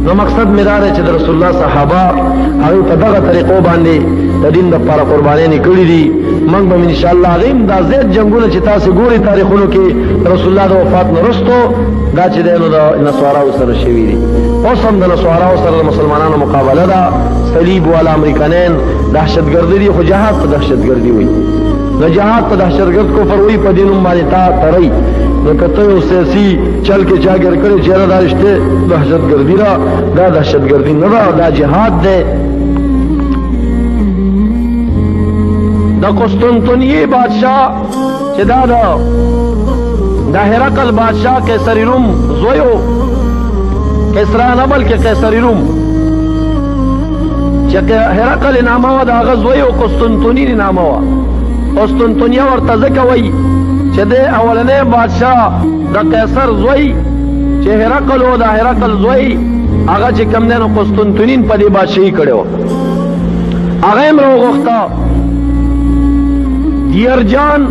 نو مقصد می دا دی چې د رسول الله صحابه هغوی په دغه طریقو باندې د دین دپاره قربانیانې کړي دي. موږ به انشاءالله هغې هم دا زیات جنګونه چې تاسې ګورئ تاریخونو کې رسول الله د وفات نه وروستو دا چې دی نو د نصاراو سره شوي دي. اوس هم د نصاراو سره د مسلمانانو مقابله ده. صلیب والا امریکنین دهشتګردي دي، خو جهاد په دهشتګردي وایي. نو جهاد په دهشتګرد کفر وایي، په دین هم باندې تا ترئ. نو که ته یو سیاسي چل کې چا ګر کړی چې یاره دا رشتې دهشتګردي ده، دا دهشتګردي نه ده، دا جهاد دی. د قسطنطنیې بادشاه چې دا د هرقل بادشاه قیصر روم زوی و، کسرا نه بلکې قیصر روم چې هرقل نامه وه د هغه زوی و، قسطنطني نامه وه. قسطنطنیه ورته ځکه وایي چې د اولنی بادشاه د قیصر زوی چې هرقل و، د هرقل زوی هغه چې کوم دی نو قسطنطنین په دې بادشاهي کړې وه. هغه هم راوغوښته دیرجان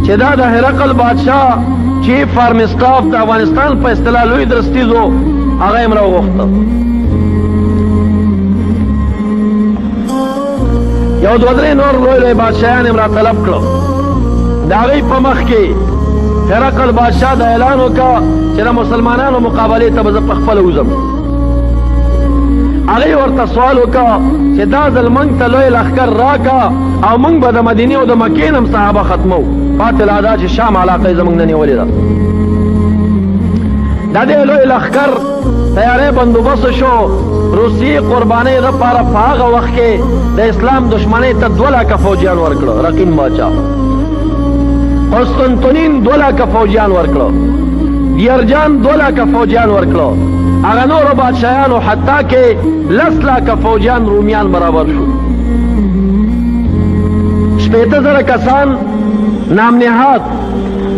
چې دا د هرقل بادشاه چیف آرمی سټاف د افغانستان په اصطلاح لوی درستیز و، هغه هم راوغوښته. یو دوه درې نور لوی لوی بادشاهان هم راطلب کړه. د هغوی په مخ کې هرقل بادشاه دا اعلان وکړه چې د مسلمانانو مقابلې ته به زه پخپله وځم. هغوی ورته سوال وکړه چې دا ځل موږ ته لوی لښکر راکړه او موږ به د مدینې او د مکې نه هم صحابه ختمو. پاتې لا دا چې شام علاقه یې زموږ نه نیولې ده. د دې لوی لښکر تیاری بندوبست شو. روسیې قربانۍ دپاره په هغه وخت کې د اسلام دشمنۍ ته 2 لکه فوجیان ورکړه. رقیم باچا قسطنطنین 2 لکه فوجیان ورکړه. دیرجان 2 لکه فوجیان ورکړه. هغه نورو بادشاهانو حتی کې 10 لکه فوجیان رومیان برابر شو. 80,000 کسان نام نهاد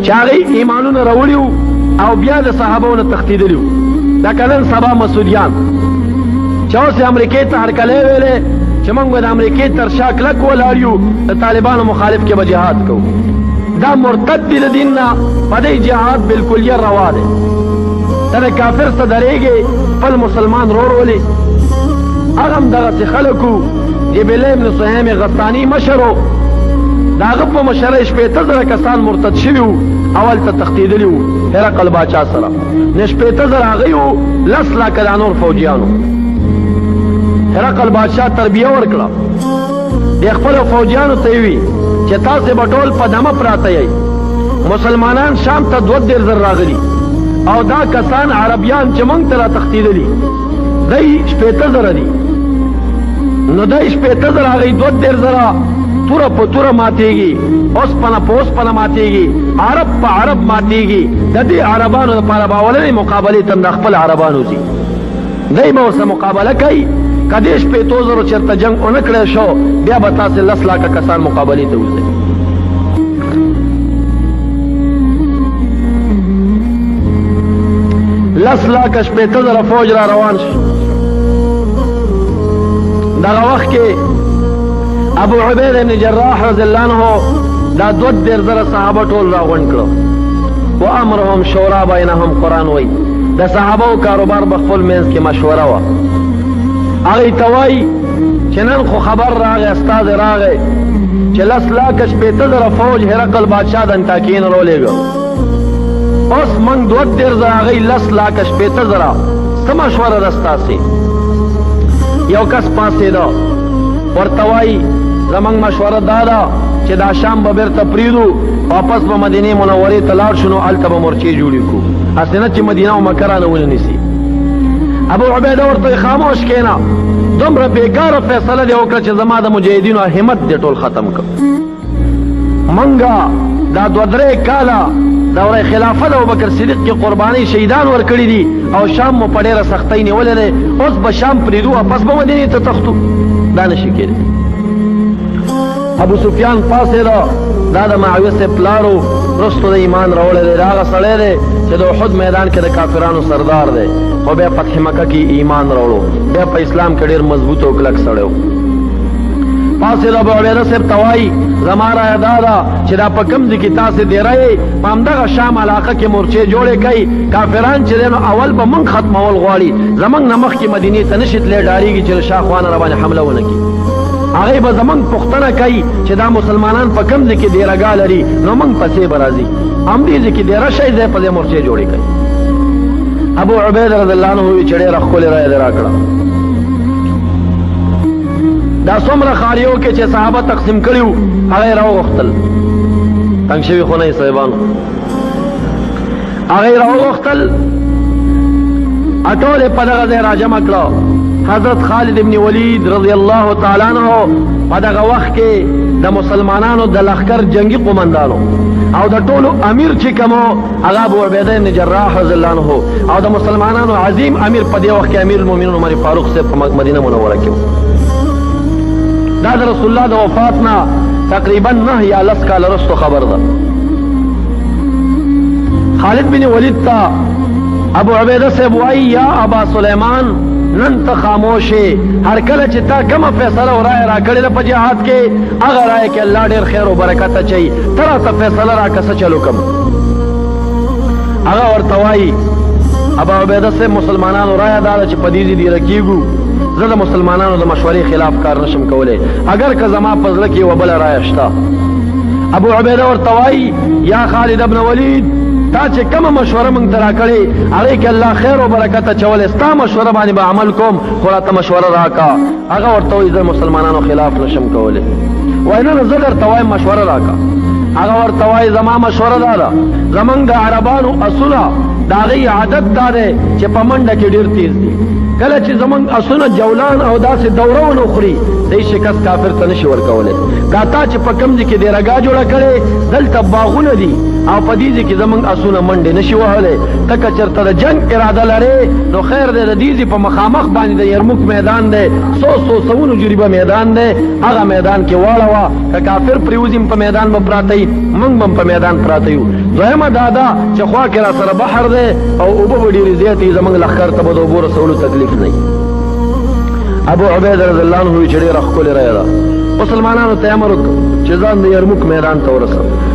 چې هغوی ایمانونه راوړي وو او بیا د صحابو نه تښتېدلي وو. لکه نن سبا مسعودیان چې اوس یې امریکې ته هرکلی ویلی چې موږ به د امریکې تر شا کلک ولاړ یو، د طالبانو مخالف کې به جهاد کوو. دا مرتد دي د دین نه، په دې جهاد بالکلیه روا دی. ته د کافر څه درېږې، خپل مسلمان رور ولې. هغه هم دغسې خلک وو. جبیل ابن سهیم غطاني مشر و، د هغه په مشرۍ 80,000 کسان مرتد شوي وو، اول ته تښتېدلي وو هرقل باچا سره. نه 80,000 هغوی وو، 10 لکه دا نور فوجیانو. هرقل بادشاه تربیه ورکړه. د خپلو فوجیانو ته یې وي چې تاسې به ټول په دمه پراته یئ. مسلمانان شام ته 2,000 راغلي او دا کسان عربیان چې موږ ته را تښتېدلي دی 80,000 دي. نو دی 80,000 هغوی 2,000 توره په توره ماتېږي، اوسپنه په اوسپنه ماتېږي، عرب په عرب ماتېږي. د دې عربانو دپاره به اولنۍ مقابلې ته د خپل عربانو ځي. دی به ورسره مقابله کوي. که دې 80,000 چېرته جنګ ونه کړی شو، بیا به تاسې 10 لکه کسان مقابلې ته وځئ. 10 لکه 80,000 فوج را روان شو. دغه وخت کې ابو عبید بن جراح رضی الله عنه دا 2,000 صحابه ټول راغونډ کړو. و امرهم شورا بینهم، قرآن وایي د صحابو کاروبار په خپل منځ کې مشوره وه. هغوی ته وایي چې نن خو خبر راغی، استازی راغی چې 10 لکه 80,000 فوج هرقل بادشاه د انطاکیې نه راولېږه. اوس موږ 2,000 هغوی 10 لکه 80,000 څه مشوره ده ستاسې؟ یو کس پاڅېده ورته وایي زموږ مشوره دا ده چې دا شام به بیرته پرېږدو، واپس به مدینې منورې ته لاړ شو، نو هلته به مورچې جوړې کړو، هسې نه چې مدینه او مکه رانه ونیسي. ابو عبیده ورته خاموش کېنه، دومره بېکاره فیصله دې وکړه چې زما د مجاهدینو همت دې ټول ختم کړ. منګه دا 2-3 کاله دوره خلافت د ابوبکر صدیق کې قربانۍ شهیدان ورکړي دي او شام مو په ډېره سختۍ نیولی دی. اوس به شام پرېږدو، واپس به مدینې ته تښتو؟ دا نشي کېدی. ابو سفیان پاڅېده، دا د معاویه صاحب پلار و، وروستو د ایمان راوړی دی. دا هغه سړی دی چې د احد میدان کې د کافرانو سردار دی، خو بیا فتح مکه کې ایمان راوړو، بیا په اسلام کې ډېر مضبوط او کلک سړی و. پاسې ابو عبیده صاحب توای زماره دادا چې دا په کوم ځای کې تاسې دیرئ په همدغه شام علاقه کې مورچې جوړې کوي کافران چې دی نو اول به موږ ختمول غواړي زموږ نه مخکې مدینې ته نشي تللی ډارېږي چې له شاخوانه راباندې حمله ونه کړي هغوی به زموږ پوښتنه کوي چې دا مسلمانان په کوم ځای کې دیرهګاه لري نو موږ پسې به راځي همدې ځای کې دیره شئ ځای په ځای مورچې جوړې کوي ابو عبیده رضی الله عنه وی چې ډېره ښکلې رایه دې راکړه دا څومره خاریو کې چې صحابه تقسیم کړي وو هغه یې راوغوښتل تنګ شوي خو نه یې صاحبانو هغه یې راوغوښتل ټول یې په دغه ځای راجمع کړه حضرت خالد ابن ولید رضی الله تعالی عنہ په دغه وخت کې د مسلمانانو د لښکر جنگي قومندانو او د ټولو امیر چې کوم هغه ابو عبیده بن جراح رضی الله عنه او د مسلمانانو عظیم امیر په دې وخت کې امیر المؤمنین عمر فاروق صاحب په مدینه منوره کې دا د رسول الله د وفات نه تقریبا 9 یا 10 کال وروسته خبر ده خالد بن ولید ته ابو عبیده صاحب وایي یا ابا سلیمان نن ته خاموشې هر کله چې تا کومه فیصله او رایه راکړې ده په جهاد کې هغه رایه کې الله ډېر خیر او برکت اچوي ته راته فیصله راکړه څه چل وکړم هغه ورته وایي ابو عبیده صاحب مسلمانانو رایه دا ده چې په دې ځای دیره کېږو زه د مسلمانانو د مشورې خلاف کار نشم کولی اگر که زما په زړه کې یوه بله رایه شته ابو عبیده ورته وایي یا خالد ابن ولید تا چې کومه مشوره موږ ته راکړې هغې کې الله خیر او برکت اچولی ستا مشوره باندې به عمل کوم خو راته مشوره راکړه هغه ورته وایي زه مسلمانانو خلاف نشم کولی وایي نه زه درته وایم مشوره راکړه هغه ورته وایي زما مشوره دا ده زموږ د عربانو اصونه د هغې عادت دا دی چې په منډه کې ډېر تیز دي کله چې زموږ اسونه جولان او داسې دوره ونه خوري دی شکست کافر ته نشي ورکولی دا تا چې په کوم ځای کې دیرهګاه جوړه کړې دلته باغونه دي او په دې ځای کې زموږ اسونه منډې نشي وهلی ته که چېرته د جنګ اراده لرې نو خیر دی د دې ځای په مخامخ باندې د یرموک میدان دی سوونه جریبه میدان دی هغه میدان کې واړوه که کافر پرېوځي په میدان به پراته وي موږ به په میدان پراته یو دویمه دا ده چې خوا کې را سره بحر دی او اوبه به ډېرې زیاتې وي زموږ لښکر ته به د اوبو رسولو تکلیف نه وي ابو عبیده رضی الله عنه وایي چې ډېره ښکلې رایه ده مسلمانانو ته یې امر وکړ چې ځان د یرموک میدان ته ورسوه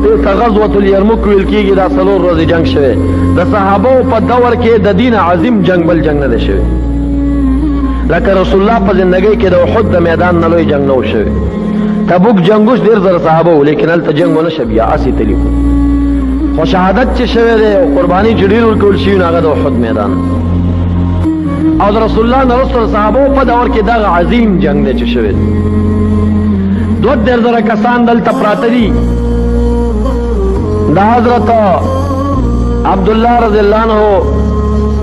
دې ته غزوة الیرموک ویل کېږي دا 4 ورځې جنګ شوی د صحابو په دور کې د دین عظیم جنګ بل جنګ نه دی شوی لکه رسول الله په زندګۍ کې د احد د میدان نه لوی جنګ نه و شوی تبوک جنګوش ډېر زره صحابه وو لیکن هلته جنګ ونه شه بیا هسې تلي خو شهادت چې شوی دی او قرباني چې ډېر ورکول شوي نو هغه د احد میدان او د رسول الله نه وروسته د صحابو په دور کې دغه عظیم جنګ دی چې شوی 2 زره کسان دلته پراته دي دا حضرت عبدالله رضی اللہ عنہ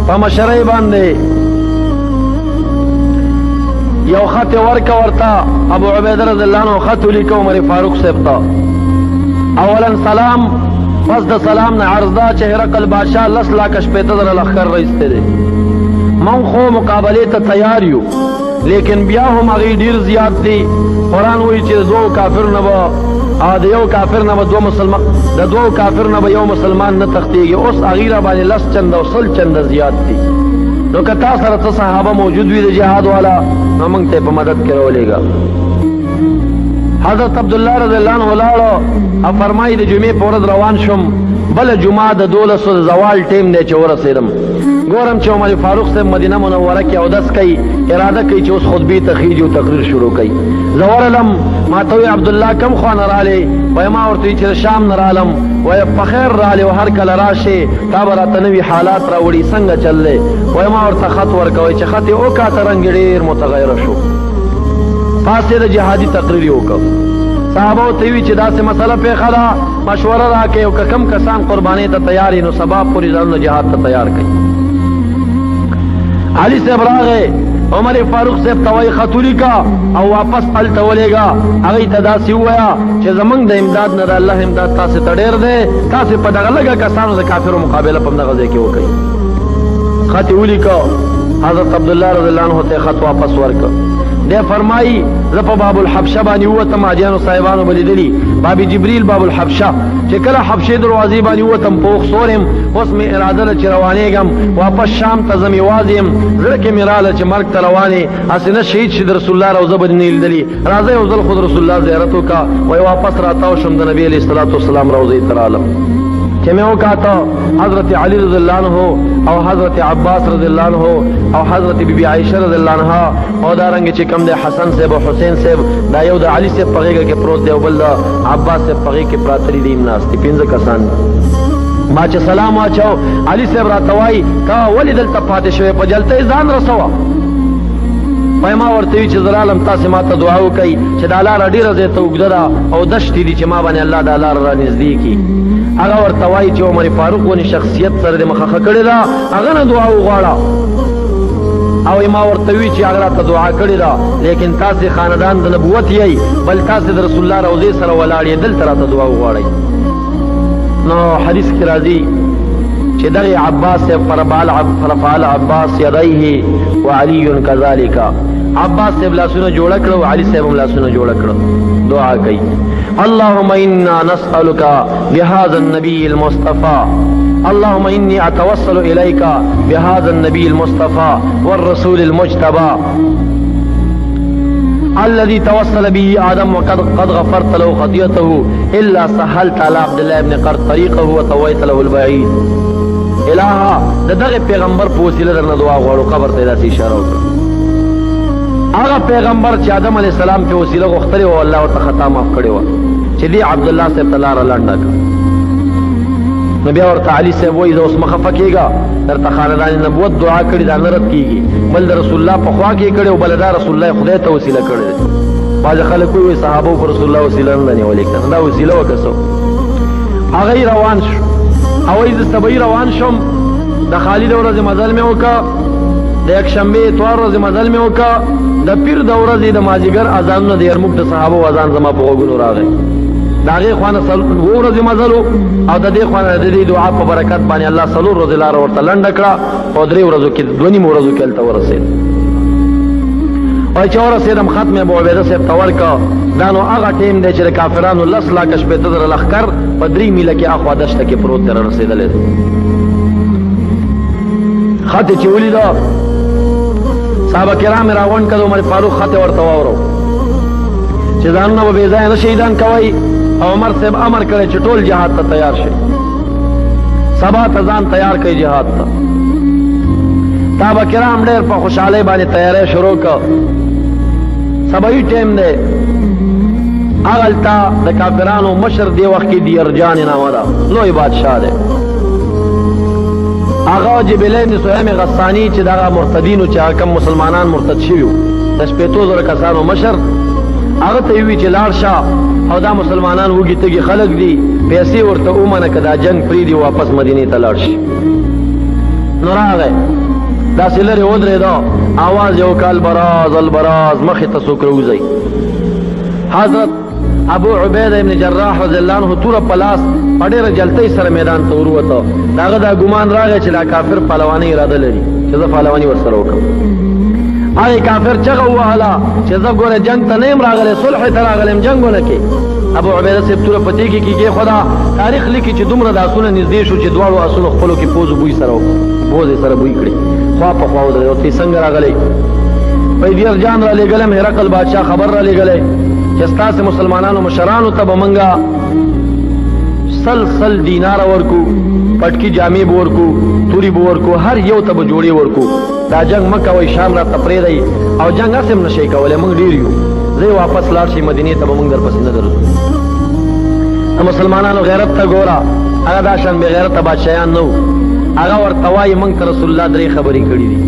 په مشرۍ باندې یو خط ورکه ورته ابو عبیده رضی اللہ عنہ خط ولیکه عمر فاروق صاحب ته اولا سلام پس د سلام نه عرض ده چې هرقل بادشاه 10 لاکه 15 زره لښکر رایستی دی من خو مقابلې ته تیار یو لیکن بیا هم هغې ډېر زیات دي قرآن وایي چې د 2 کافر نه به د یو کافر نه به 2 مسلمان د 2 کافر نه به یو مسلمان نه تښتېږي اوس هغې را باندې 10 چنده او 100 چنده زیات دي نو که تا سره څه صحابه موجود وي د جهاد والا نو موږ ته یې په مدد کې راولېږه حضرت عبدالله رضی الله عنه ولاړو او فرمایي د جمعې په ورځ روان شوم بله جمعه د 12 د زوال ټیم دی چې ورسېدم ګورم چې عمر فاروق صاحب مدینه منوره کې اودس کوي اراده کوي چې اوس خطبې ته خیږي او تقریر شروع کوي زه ورغلم ما ته وایي عبدالله کوم خوا نه رالې وایي ما ورته وایي چې د شام نه رالم وایي په خیر رالې او هر کله راشې تا به راته نوي حالات راوړي څنګه چل دی وایي ما ورته خط ورکوئ چې خط یې وکاته رنګ یې ډېر متغیره شو پاسې د جهادي تقریر یې وکړ صحابه ته وی چې داسې مسله پیښه ده مشوره راکړئ او که کم کسان قربانۍ ته تیار نو سبا پورې ځانونه جهاد ته تیار کړئ علي صاحب راغی عمر فاروق صاحب ته وایي خط ولیکه او واپس هلته ولېږه هغوی ته داسې ووایه چې زموږ د امداد نه د الله امداد تاسې ته ډېر دی تاسې په دغه لږه کسانو د کافرو مقابله په همدغه ځای کې وکړئ خط یې ولیکه حضرت عبدالله رضی الله عنه ته خط واپس ورکړه دے فرمائی زه په باب الحبشه باندې ووتم، حاجیانو صاحبانو به لیدلي باب جبریل باب الحبشه چې کله حبشې دروازې باندې ووتم پوخ سور یم، اوس مې اراده ده چې روانېږم واپس شام ته ځم، یوازې یم، زړه کې مې راله چې مرګ ته روان یې، هسې نه شهید شي د رسول الله روضه به دې نه لیدلي، راځه یو ځل خو د رسول الله زیارت وکړه. وایي واپس راتاو شم د نبي علیه الصلاة والسلام روضې ته رالم چې مې وکاته حضرت علی رضی الله عنه او حضرت عباس رضی الله عنه او حضرت بیبي عائشه رضی الله عنها او دارنګ چې کوم د حسن صاحب او حسین صاحب دا یو د علي صاحب په غېږه کې پروت دی او بل د عباس صاحب په غېږ کې پراته دي ناست دي 15 کسان. ما چې سلام واچو علي صاحب راته وایي کا ولې دلته پاتې شوې په جلته ځان رسوه. پای ما ورته وی چې زلالم تاسې ما ته دعا وکړئ چې دا لاره ډېره ځای ته اوږده ده او دشتې دي چې ما باندې الله دا لاره را نږدې کړي. هغه ورته وایي چې عمر فاروق ونې شخصیت سره دې مخه کړې ده هغه نه دعا وغواړه. او ما ورته وی چې هغه راته دعا کړې ده لیکن تاسې خاندان د نبوت یئ بل تاسې د رسول الله روضې سره ولاړ یې دلته راته دعا وغواړئ. نو حدیث کې راځي چې دغه عباس فرفع العباس يديه وعلي كذلك. عباس صاحب لاسونه جوړ کړو، علي صاحب هم لاسونه جوړ کړو، دعا کوي اللهم انا نسألك بهذا النبي المصطفى، اللهم اني اتوسل اليك بهذا النبي المصطفى والرسول المجتبى الذي توسل به آدم وقد غفرت له خطيئته الا سهلت على عبد الله بن قرط طريقه وطويت له البعيد. الها دغه پیغمبر په وسیله درنه دعا غواړو. قبر ته داسې اشاره وکړه. هغه پیغمبر چې آدم علیه السلام په وسیله غوښتلی و الله ورته خطا معاف کړې وه چې دې عبدالله صاحب ته لاره لنډه کړه. نو بیا ورته علي صاحب وایي زه اوس مه خفه کېږه، درته خاندان نبوت دعا کړې دا نه رد کېږي، بل د رسول الله په خوا کې یې کړې او بله دا رسول الله خدای ته وسیله کړې ده. بعضې خلک وایي صحابو په رسول الله وسیله نه ده نیولې که نه دا وسیله وه که څه. هغه یې روان شو او وایي زه سبا روان شم د خالي د ورځې مزل مې وکړه، د یکشنبې اتوار ورځې مزل مې وکړه، د پیر د ورځې د مازدیګر اذانونه د یرموک د صحابو اذان زما په غوږونو راغی. د هغې خوا نه 2 ورځې مزل او د دې خوا نه د دې دعا په برکت باندې الله 4 ورځې لاره ورته لنډه کړه او 3 ورځو کې 2 ورځو کې هلته ورسېد. وایي چې ورسېدم ختم ابو عبیده صاحب ته ورکړه. دا نو هغه ټیم دی چې د کافرانو 10 لاکه 80,000 لښکر په 3 میله کې اخوا دشته کې پروت دی رارسېدلی دی. خط یې چې ولیده صحابه کرام یې راغونډ کړه، عمر فاروق خط یې ورته واورو چې ځانونه به بې ځایه نه شهیدان کوئ او عمر صاحب امر کړی چې ټول جهاد ته تیار شئ، سبا ته ځان تیار کړئ جهاد ته. صحابه کرام ډېر په خوشحالۍ باندې تیاری شروع کړه. سبایي ټیم دی. هغلته د کافرانو مشر دې وخت کې دیرجان نامه ده، لوی بادشاه دی. هغه جبلین سویم غسانی چې دغه مرتدینو چې حکم مسلمانان مرتد شوي وو د 80,000 کسانو مشر، هغه ته یې ووي چې لاړ شه او دا مسلمانان وږي تږي خلک دي، پیسې ورته ومنه که دا جنګ پرېږدي واپس مدینې ته لاړ شي. نو راغی داسې لرې ودرېده، آواز یې وکړه البراز البراز، مخې ته څوک راوځئ. حضرت ابو عبیده ابن جراح رضی الله عنه توره په لاس په ډېره جلتۍ سره میدان ته وروته. د هغه دا ګمان راغی چې دا کافر پهلوانۍ اراده لري چې زه پهلواني ورسره وکړم. هغې کافر چغه ووهله چې زه ګوره جنګ ته نه یم راغلی، صلح ته راغلی یم، جنګ ونه کې. ابو عبیده صاحب توره په تیږې کې کېښوده. تاریخ لیکي چې دومره د آسونه نږدې شو چې دواړو آسونو خپلو کې پوز سره بوی کړي، خوا په خوا ودرېد. ورته څنګه راغلی؟ وایي دیرجان را لېږلی، هرقل بادشاه خبر را لېږلی چې ستاسې مسلمانانو مشرانو ته به موږ 100 دیناره ورکو، پټکي جامې به ورکو، توري به ورکو، هر یو ته به جوړې ورکو. دا جنګ مه کوئ، شام راته پرېږدئ او جنګ هسې هم نه شئ کولی، موږ ډېر یو، زه واپس لاړ شئ مدینې ته به موږ در پسې نه درځو. د مسلمانانو غیرت ته ګوره، هغه دا شان بې غیرته بادشاهیان نه وو. هغه ورته وایي موږ ته رسول الله 3 خبرې کړي دي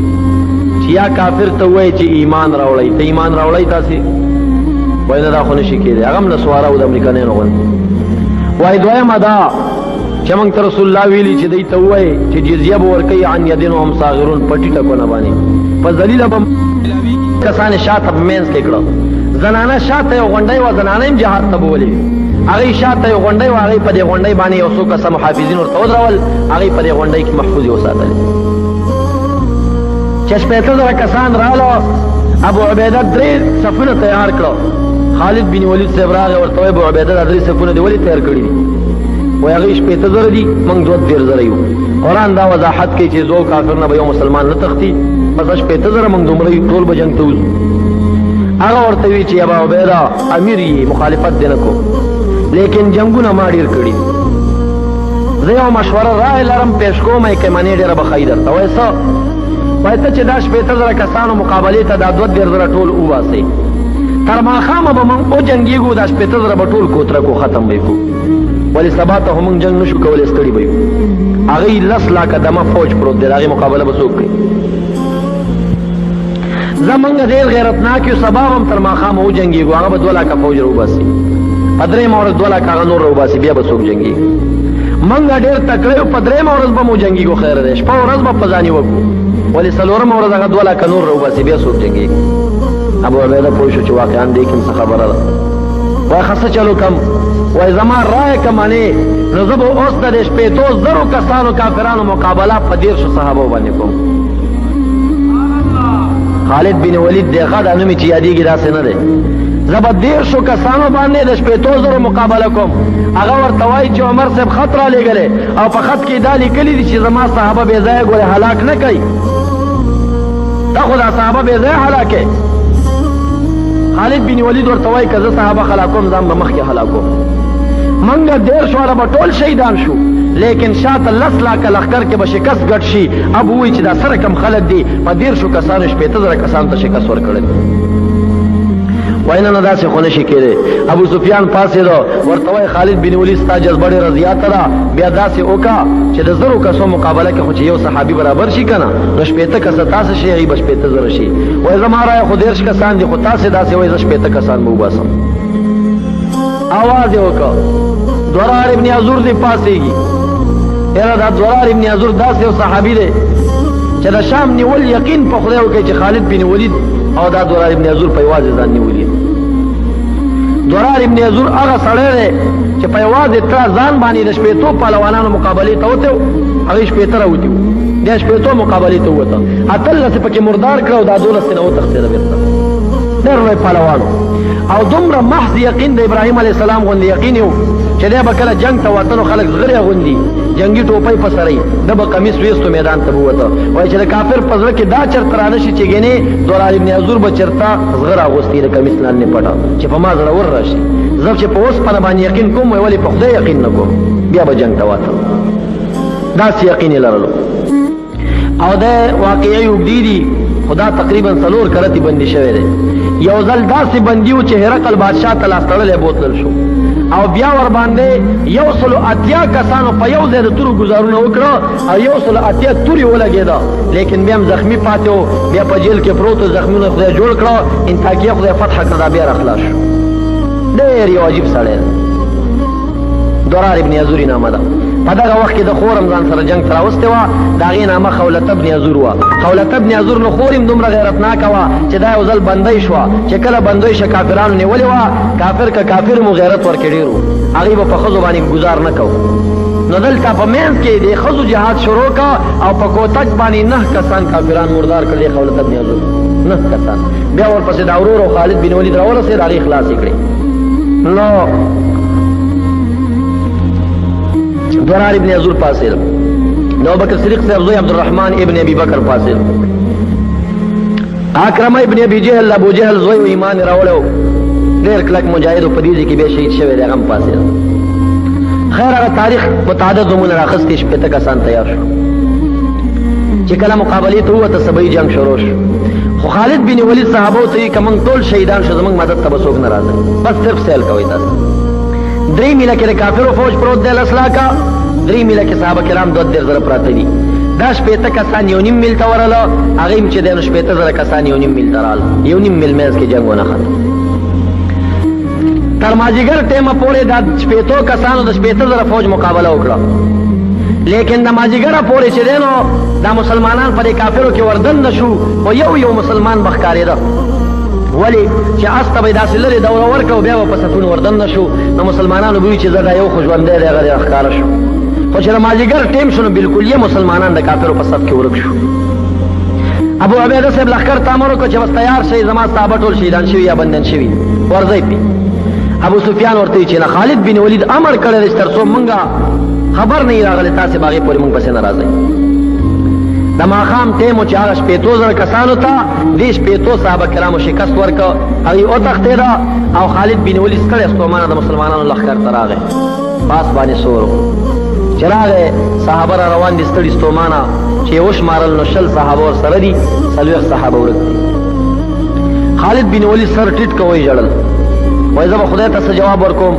چې یا کافر ته وایي چې ایمان راوړئ، ته ایمان راوړئ تاسې؟ وایي نه دا خو نه شي کېدی، هغه هم نسواره و د امریکانیانو غوندې. وایي دویمه دا چې موږ ته رسول الله ویلي چې دوی ته ووایي چې جزیه به ورکوي عن یدین وهم صاغرون، په ټیټه کونه باندې په ذلیله به کسانې شاته په منځ کې کړه. زنانه شاته یو غونډۍ وه، زنانه هم جهاد ته بولې، هغې شاته یو غونډۍ وه، هغې په دې غونډۍ باندې یو څو کسه محافظین ورته ودرول، هغې په دې غونډۍ کې محفوظ یې وساتلې. چې 80,000 کسان راله ابو عبیده درې صفونه تیار کړو. خالد بن ولید صاحب راغی ورته وایي ابو عبیده دا درې صفونه دې ولې تیار کړي دي؟ وایي هغې 15,000 دي موږ 32,000 یو. قرآن دا وضاحت کوي چې زو کافر نه به یو مسلمان نه تښتي، بس 15,000 موږ دومره یو ټول به جنګ ته وځو. هغه ورته وایي چې ابو عبیده امیر یې مخالفت دې نه کوم، لیکن جنګونه ما ډېر کړي، زه یو مشوره رایې لرم پیش کوم یې که منې ډېره به ښایي درته. وایي څه؟ وایي ته چې دا 15,000 کسانو مقابلې ته دا 32,000 ټول وباسئ، تر ماښامه به موږ وجنګېږو، دا 15,000 به ټول کوتره کو ختم به یې کړو، ولې سبا ته خو موږ جنګ نه شو کولی، ستړي به یو. هغې 10 لکه دمه فوج پروت دی، د هغې مقابله به څوک کوي؟ زمونږ ډېر غیرتناک یو، سبا به هم تر ماښامه وجنګېږو، هغه به 2 لکه فوج راوباسي، په 3مه ورځ 2 لکه هغه نور راوباسي، بیا به څوک جنګېږي. موږ ډېر تکړه یو، په 3مه ورځ به مو جنګېږو، خیر دی، شپه ورځ به په ځاني وکړو، ولې 4مه ورځ هغه 2 لکه نور راوباسي، بیا څوک جنګېږي. ابو عبیده پوه شو چې واقعا دې کې څه خبره ده. وایي ښه څه چلو کم؟ وایي زما رایې که منې نو زه به اوس د 15,000 کسانو کافرانو مقابله په 13 صحابو باندې کوم. خالد بن ولید دغه دا نوم چې یادېږي داسې نه دی، زه به 13 کسانو باندې د 15,000 مقابله کوم. هغه ورته وایي چې عمر صاحب خط را لېږلی او په خط کې دا لیکلي دي چې زما صحابه بې ځایه ګورې هلاک نه کوي، دا خو دا صحابه بې ځایه هلاکوي. خالد بن ولید ورته وایي که زه صحابه هلاکوم ځان به مخکې هلاکوم. موږ 13 والا به ټول شهیدان شو، لیکن شاته 10 لکه لښکر کې به شکست ګډ شي. ابو وایي چې دا سره کم خلک دي، په 13 کسانو 15,000 کسانو ته شکست ورکړی. وایي نه نه داسې خو نه شي کېدی. ابو سفیان پاڅېدو، ورته وایي خالد بن ولید ستا جذبه ډېره زیاته ده، بیا داسې وکړه چې د 1000 کسو مقابله کې خو چې یو صحابي برابر شي که نه، نو 15 کسه تاسې شي، هغې به 15,000 شي. وایي زما رایه خو 13 کسان دي، خو تاسې داسې وایي زه 15 کسان به وباسم. آواز یې وکړه، ضرار ابن عذور دې پاڅېږي. یاره دا ضرار ابن عذور داسې یو صحابي دی چې د شام نیول یقین په خدای وکړي چې خالد بن ولید او دا ضرار ابن عذور په یوازې ځان نیولي. ضرار ابن عذور هغه سړی دی چې په یوازې تر ځان باندې د 15 پهلوانانو مقابلې ته وته، هغې 15 راوتي وو، بیا 15 مقابلې ته ووته، 18 پکې مردار کړه او دا 12 نه وتښتېده بېرته. ډېر لوی پهلوان او دومره محض یقین د ابراهیم علیه السلام غوندې یقین یو چې دی به کله جنګ ته وته نو خلک زغرې اغوندي، جنګي ټوپۍ په سر یې، ده به کمیس ویستو میدان ته به ووته. وایي چې د کافر په زړه کې دا چرته رانه شي چې ګینې ضرار ابن عذور به چېرته زغر اغوستي د کمیس لاندې پټه، چې په ما زړه ور راشي، زه چې په اوسپنه باندې یقین کوم، وایي ولې په خدای یقین نه کوم، بیا به جنګ ته وته. داسې یقین یې لرلو. او د واقعي اوږدې دي، خو دا تقریبا 4 کرتې بندي شوی دی. یو ځل داسې بندي و چې هرقل بادشاه ته لاس تړلی بوتلل شو، او بیا ور باندې 180 کسانو په یو ځای د تورو ګزارونه وکړه او 180 تورې ولګېده، لیکن بیا هم زخمي پاتې و، بیا په جیل کې پروت و، زخمونه خدای جوړ کړه، انتاکیه خدای فتح کړه، بیا راخلاص شو. ډېر یو عجیب سړی دی، ضرار ابن عذور نامه ده. په دغه وخت کې د خور هم ځان سره جنګ ته راوستې وه، د هغې نامه خولت ابن عذور وه. خولت ابن عذور نو خور هم دومره غیرتناکه وه چې دا یو ځل بندۍ شوه، چې کله بندۍ شه کافرانو نیولې وه، کافر که کافر مو غیرت ورکې ډېر و، هغې به په ښځو باندې ګزار نه کوو. نو دلته په منځ کې د ښځو جهاد شروع کا او په کوتک باندې 9 کسان کافران مردار کړي خولت ابن عذور، 9 کسان. بیا ورپسې د ورور او خالد بن ولید راورسېد، هغې خلاصې کړې. نو ضرار ابن عذور پاڅېد، د ابوبکر صدیق صاحب زوی عبدالرحمن ابن ابي بکر پاڅېد، اکرمه ابن ابي جهل ابو جهل زوی و ایمان یې راوړی و، ډېر کلک مجاهد و، په دې ځای کې بیا شهید شوی دی، هغه هم پاڅېد. خیر هغه تاریخ متعدد نومونه راخستې، 15 کسان تیار شو. چې کله مقابلې ته ووته سبهي جنګ شروع شو، خو خالد بن ولید صحابو ته یې که موږ ټول شهیدان شو زموږ مدد ته به څوک نه راځي، بس صرف سیل کوئ تاسو. 3 میله کې د کافرو فوج پروت دی، 10 لکه، 3 میله کې صحابه کرام 32,000 پراته دي. دا 15 کسان 1.5 میل ته ورله، هغې هم چې دی نو 15,000 کسان 1.5 میل ته راغله، 1.5 میل منځ کې جنګ ونه ختم. تر مازدیګر ټیمه پورې دا 15 کسانو د 15,000 فوج مقابله وکړه، لیکن د مازدیګره پورې چې دی نو دا مسلمانان په دې کافرو کې وردن نه شو، خو یو مسلمان به ښکارېده، ولی چې اس ته به یې داسې لرې دوره ورکړه او بیا به په صفونو وردن نه شو، نو مسلمانانو به وي چې زه دا یو خو ژوندی دی، هغه ښکاره شو. خو چې د مازدیګر ټیم شو نو بلکل یې مسلمانان د کافرو په صف کې ورک شو. ابو عبیده صاحب لښکر ته امر وکړ چې بس تیار شئ زما صحابه ټول شهیدان شوي یا بندیان شوي ورځئ پې ابو سفیان ورته وایي چې نه خالد بن ولید امر کړی دی چې تر څو مونږه خبر نه وي راغلی تاسې به هغې پورې مونږ پسې نه راځئ د ماښام ټیم و چې هغه 15,000 کسانو ته دې 15 صحابه کرامو شکست ورکړه هغوی وتښتېده او خالد بن ولید ستړی ستومانه د مسلمانانو لښکر ته راغی پاس باندې سور چې راغی صحابه را روان دي ستړي ستومانه چې یې وشمارل نو 20 صحابه ورسره دي 40 صحابه ورک دي خالد بن ولید سر ټیټ که وایي ژړل وایي زه به خدای ته څه جواب ورکوم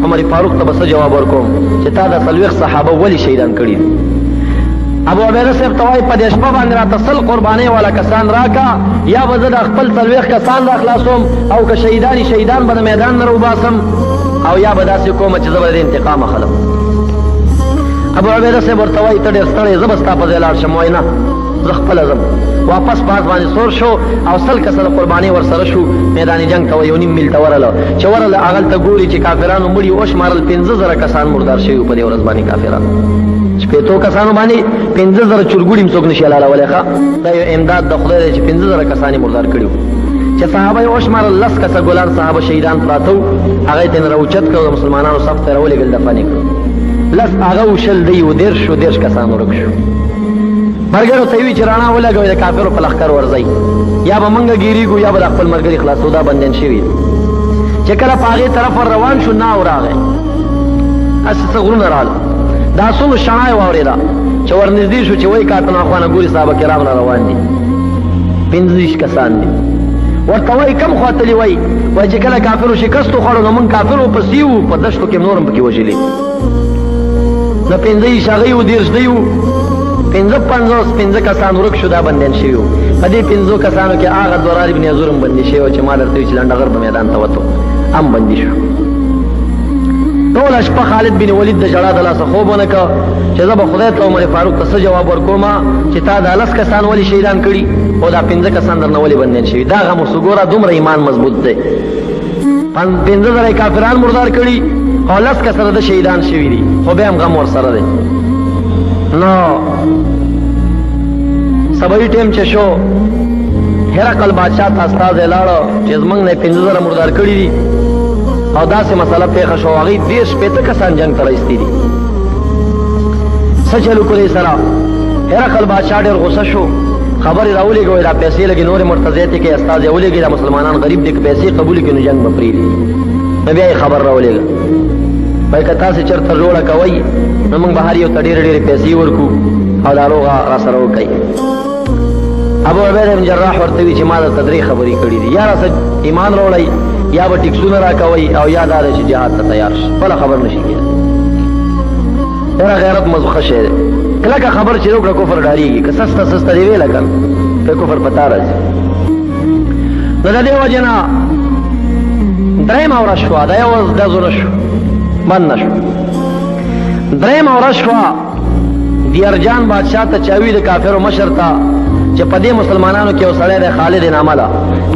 عمر فاروق ته به څه جواب ورکوم چې تا د 40 صحابه ولې شهیدان کړي دي ابو عبیده صاحب ته وایي په دې شپه باندې راته 100 قربانۍ والا کسان راکا یا به زه د خپل 40 کسان را خلاصوم او که شهیدان شهیدان به د میدان نه راوباسم او یا به داسې کوم چې زه به د انتقام اخلم ابو عبیده صاحب ورته وایي ته ډېر ستړی زه به ستا په ځای لاړ شم وایي نه زه خپله ځم واپس پاس باندې سور شو او 100 کسه د قربانۍ ورسره شو میدان جنگ ته 1.5 میل ته ورله چې ورله هغلته ګوري چې کافرانو مړي وشمارل 15,000 کسان مردار شوي په دې ورځ باندې کافران 15 کسانو باندې 15,000 چرګوړي هم څوک نشي حلالولی ښه دا یو امداد د خدای دی چې 15,000 کسان یې مردار کړي وو چې صحابه یې وشمارل 10 کسه ګلان صحابه شهیدان پراته وو هغه یې ترې نه راوچت کړه د مسلمانانو صف ته یې راولېږل دفن یې کړو لس هغه وشل دی و 10 کسان ورک شو مرګرو ته وی چې راڼه ولګوي د کافرو په لښکر ورځي یا به منګه ګیریږو یا به د خپل مرګري خلاصو دا بندیان شوي چې کله په هغې طرف ور روان شو ناو راغی هسې څه غرونه راغله د آسونو شڼه یې واورېده چې ور نږدې شو چې وایي کاته ناخوانه ګوري صحابه کرام را روان دي 15 کسان دي ورته وایي کم خوا تلي وایي چې کله کافرو شکست وخوړو نو موږ کافرو پسې وو په دشتو کې نور هم پکې وژلي نو 15 هغوی وو 10 دی وو 15 کسان ورک شو دا بندیان شوي وو په دې 15 کسانو کې هغه دورار ابن عزور هم بندي شوی و چې ما درته وي چې لنډغر به میدان ته وتو هم بندي شو ټوله شپه خالد بن ولید د ژړا د لاسه خوب ونه که چې زه به خدای ته عمر فاروق ته څه جواب ورکوم چې تا دا 10 کسان ولې شهیدان کړي او دا 15 کسان درنه ولې بندیان شوي دا غم اوس وګوره دومره ایمان مضبوط دی 15,000 کافران مردار کړي او 10 کسه د شهیدان شوي دي خو بیا هم غم ورسره دی نو سبایی ټیم چې شو هرقل بادشاه ته استازی لاړه چې زموږ نه 15,000 مردار کړي دي او داسې مسله پیښه شو هغوی 30 کسان جنګ ته رایستي دي څه چل وکړو دې سره هرقل بادشاه ډېر غوسه شو خبرې راولېږه دا پیسې لګې نورې مرتضی ته کې استازی ولېږي دا مسلمانان غریب دي که پیسې قبول کړي نو جنګ به پرېږدي نو بیا یې خبر راولېږه وایي که تاسې چېرته جوړه کوئ نو موږ به هر یو ته ډېرې پیسې ورکړو او دا روغه را سره وکئ ابو عبیده بن جراح ورته وي چې ما درته 3 خبرې کړي دي یا راسه ایمان راوړئ یا به ټیکسونه راکوئ او یا دا دی چې جهاد ته تیار شي بله خبر نشي کېدی ډېره غیرت مضخه شی دی کلکه خبر چې وکړه کفر ډارېږي که سسته سسته دې ویله که په کفر پتا راځي نو د دې وجې نه 3مه ورځ شوه دا یو ډزو نه شو بند نه شو 3مه ورځ شوه دیارجان بادشاه ته چاوي د کافرو مشر ته چې په دې مسلمانانو کې یو سړی دی خالد نامه ده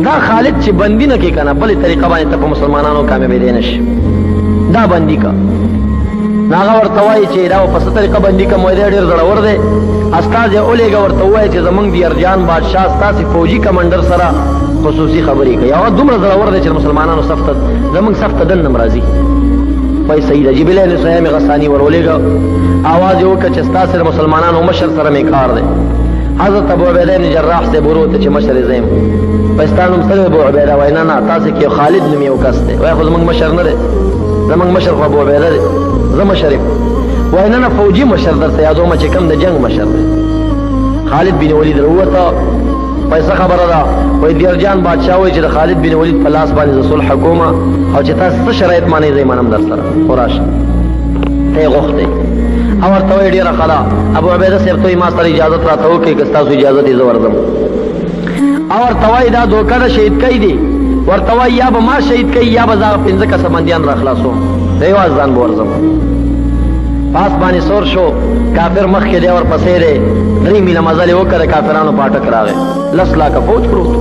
دا خالد چې بندي نه کې که نه بلې طریقه باندې ته په مسلمانانو کامیابېدی نه شي دا بندي که نو هغه ورته وایي چې دا په څه طریقه بندي کړم وایي دی ډېر زړور دی استازی ولېږه ورته ووایه چې زموږ دیارجان بادشاه ستاسې فوجي کمنډر سره خصوصي خبرې کوي هغه دومره زړور دی چې مسلمانانو صف ته زموږ صف ته دننه هم راځي وایي صحیح ده جبریل علیه السلام غساني ور ولېږه آواز یې وکړه چې ستاسې د مسلمانانو مشر سره مې کار دی حضرت ابو عبیده بن جراح صاحب ورو ته چې مشر یې زه یم وایي ستا نوم څه دی ابو عبیده وایي نه نه تاسې کې خالد نوم یو کس دی وایي خو زموږ مشر نه دی زموږ مشر خو ابو عبیده دی زه مشر یم وایي نه نه فوجي مشر درته یادوم چې کوم د جنګ مشر دی خالد بن ولید راووته وایي څه خبره ده وایي دیارجان بادشاه وایي چې د خالد بن ولید په لاس باندې زه صلح کوم او چې تاسې څه شرایط مانئ زه یې منم در سره خو راشه ته یې غوښتی او ورته وایي ډېره ښه ده ابو عبیده صاحب ته ما سره اجازت راته وکړئ که ستاسو اجازت یې زه ورځم او ورته وایي دا دوکه ده شهید کوي دي ورته وایي یا به ما شهید کوي یا به زه هغه 15 کسه بندیان را خلاصوم د یوازې ځان به ورځم پاس باندې سور شو کافر مخکې دی ورپسې دی 3 میله مزل یې وکړه کافرانو پاټک راغی 10 لاکه فوج پروت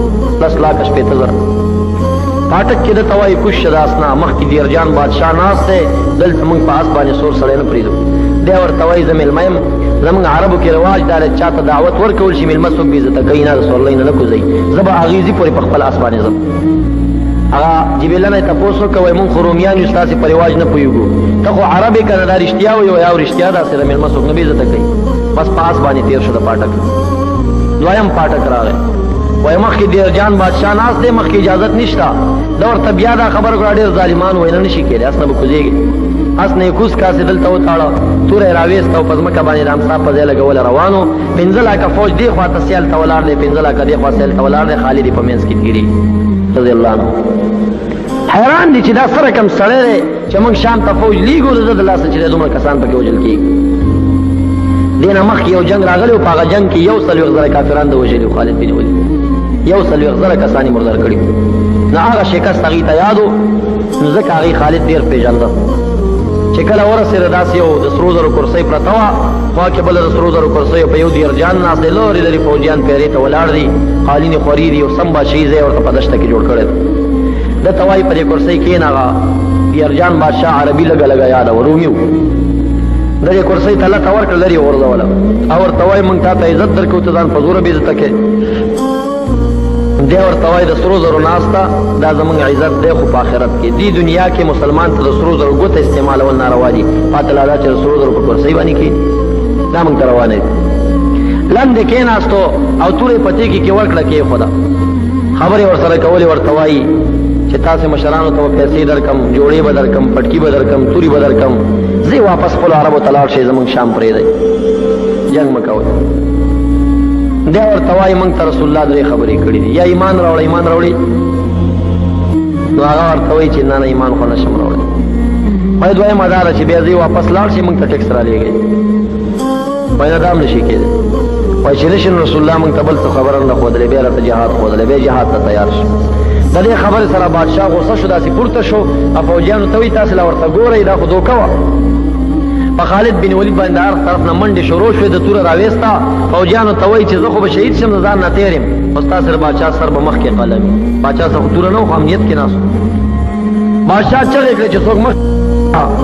10 لاکه 15,000 پاټک کې دته وایي کوش شه د آس نه مخکې دیرجان بادشاه ناست دی دلته موږ په آس باندې سور سړی نه پرېږدو دی ورته وایي زه میلمه یم زمونږ عربو کې رواج دا دی چاته دعوت ورکول شي میلمه څوک بې عزته کوي نه د سورلۍ نه نه کوزوي زه به اغېزي پورې په خپل آس باندې ځم هغه جبیله نه یې تپوس وکړه وایي مونږ خو رومیان یو ستاسې په رواج نه پوهېږو ته خو عرب یې که نه دا رښتیا وایي وایي او رښتیا داسې د میلمه څوک نه بې عزته کوي بس په آس باندې تېر شو د پاټک دویم پاټک راغی وایي مخکې دیرجان بادشاه ناست دی مخکې اجازت نشته ده ورته بیا دا خبر کړه ډېر ظالمان وایي نه نشي کېدی اس نه به کوزېږي اس نه یې کوز کاسې دلته وتاړه توره یې راویسته او په ځمکه باندې د امسا په ځای لګوله روانو 15 لاکه فوج دې خوا ته سیال ته ولاړ دی 15 لاکه دې خوا سیال ته ولاړ دی خالد یې په منځ کې تېرېږي رضی الله عنه حیران دي چې دا څه رقم سړی دی چې موږ شام ته فوج لیږو د ده د لاسه چې دی دومره کسان پکې وژل کېږي دې نه مخکې یو جنګ راغلی و په هغه جنګ کې 140,000 کافران د وژلي خالد بن ولید 140,000 کسان یې مردار کړي نو هغه شکست هغې ته یاد و نو ځکه هغې خالد ډېر پېژانده چې کله ورسېده داسې یو د سرو زرو کرسۍ پرته وه خوا کې بله د سرو زرو کرسیو په یو دیرجان ناست دی لرې لرې فوجیان پیرې ته ولاړ دي قالینې خوري دي یو سم بادشاهي ځای ورته په دشته کې جوړ کړی دی ده ته وایي په دې کرسۍ کښېنه هغه دیرجان بادشاه عربي لږه لږه یاده و رومي و د دې کرسۍ ته لته ورکړه لرې وغورځوله او ورته وایي موږ تا ته عزت درکوو ته ځان په زوره بې عزته کې دی ورته وایي د سرو زرو ناسته دا زموږ عزت دی خو په آخرت کې دې دنیا کې مسلمان ته د سرو زرو ګوته استعمالول ناروا دي پاته لا دا چې د سرو زرو په کرسۍ باندې کښېني دا موږ ته روا نه دي لندې کېناستو او تورې په تېږې کې ورکړه کېښوده خبرې ورسره کولې ورته وایي چې تاسې مشرانو ته به پیسې درکم جوړې به درکم پټکي به درکم تورې به درکم ځئ واپس خپلو عربو ته لاړ شئ زموږ شام پرېږدئ جنګ مه کوئ دی ورته وایي موږ ته رسول الله درې خبرې کړي دي یا ایمان راوړه ایمان راوړي نو هغه ورته وایي چې نه نه ایمان خو نشم راوړی وایي دویمه دا ده چې بیا ځئ واپس لاړ شئ موږ ته ټیکس رالېږئ وایي نه دا هم نشي کېدی وایي چې نشي رسول الله موږ ته بل څه خبره نه ښودلې بیا راته جهاد ښودلی بیا جهاد ته تیار شو د دې خبرې سره بادشاه غوسه شو داسې پورته شو او فوجیانو ته وایي تاسې لا ورته ګورئ دا خو دوکه وه په خالد بن ولید باندې هر طرف نه منډې شروع شوې د توره راویسته فوجیانو ته وایي چې زه خو به شهید شم د ځان نه تېر یم خو ستا سره بادشاه سر به مخکې قلم بادشاه سره خو توره نه و خو امنیت کې ناست بادشاه چغې کړې چې څوک مخ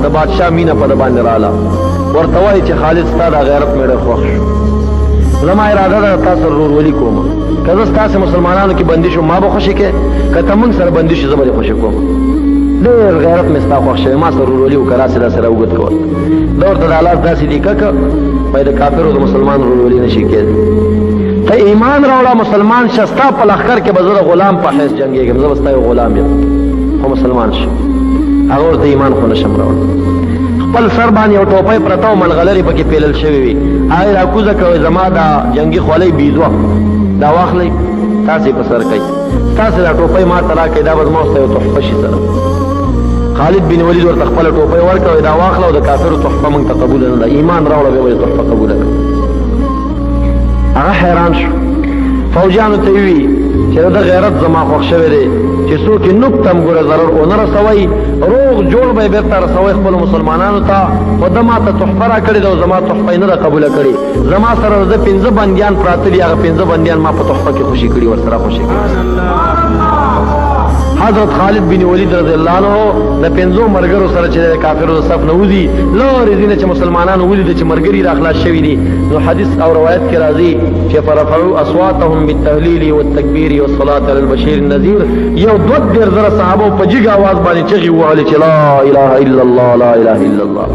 د بادشاه مینه په ده باندې راله ورته وایي چې خالد ستا دا غیرت مې ډېر خوښ شو زما اراده ده تا سره ورورولي کوم که زه ستاسې مسلمانانو کې بندي شم ما به خوشي کې که ته موږ سره بندي شي زه به دې خوشي کوم ډېر غیرت مې ستا خوښ شوی ما سره ورورولي وکړه راسې داسې راوګد کول ده ورته دا لاس داسې لیکه که وایي د کافرو د مسلمان ورورولي نه شي کېدی ته ایمان راوړه مسلمان شه ستا په لښکر کې به زه د غلام په حیث جنګېږم زه به ستا یو غلام یم خو مسلمان شم هغه ورته ایمان خو نشم راوړی خپل سر باندې یو ټوپۍ پرته او ملغلرې پکې پیلل شوې وي هغې راکوزه کوئ زما دا جنګي خولۍ بیزوه دا واخلئ تاسې په سر کوئ تاسې دا ټوپۍ ما ته راکړئ دا به زما ورته یو تحفه شي سره خالد بن ولید ورته خپله ټوپۍ ورکړه دا واخله او د کافرو تحفه موږ ته قبوله نه ده ایمان راوړه بیا به یې تحفه قبوله کړه هغه حیران شو فوجیانو ته یې وي چې د ده غیرت زما خوښ شوی دی چې څوک یې نوک ته هم ګوره ضرر ونه رسوئ روغ جوړ به یې بېرته رسوئ خپلو مسلمانانو ته خو ده ما ته تحفه را کړې ده او زما تحفه یې نه ده قبوله کړې زما سره د ده 15 بندیان پراته دي هغه 15 بندیان ما په تحفه کې خوشي کړي ورسره خوشي کړي حضرت خالد بن ولید رضی الله عنه د 5 مرګرو سره چې د کافرو د صف نه وځي لارې ځینې چې مسلمانانو ولیده چې مرګري را خلاص شوي دي نو حدیث او روایت کې راځي چې فرفعوا اصواتهم بالتهلیل والتکبیر والصلاة علی البشیر النذیر یو 22,000 صحابه په جګ اواز باندې چغې ووهلې چې لا اله الا الله لا اله الا الله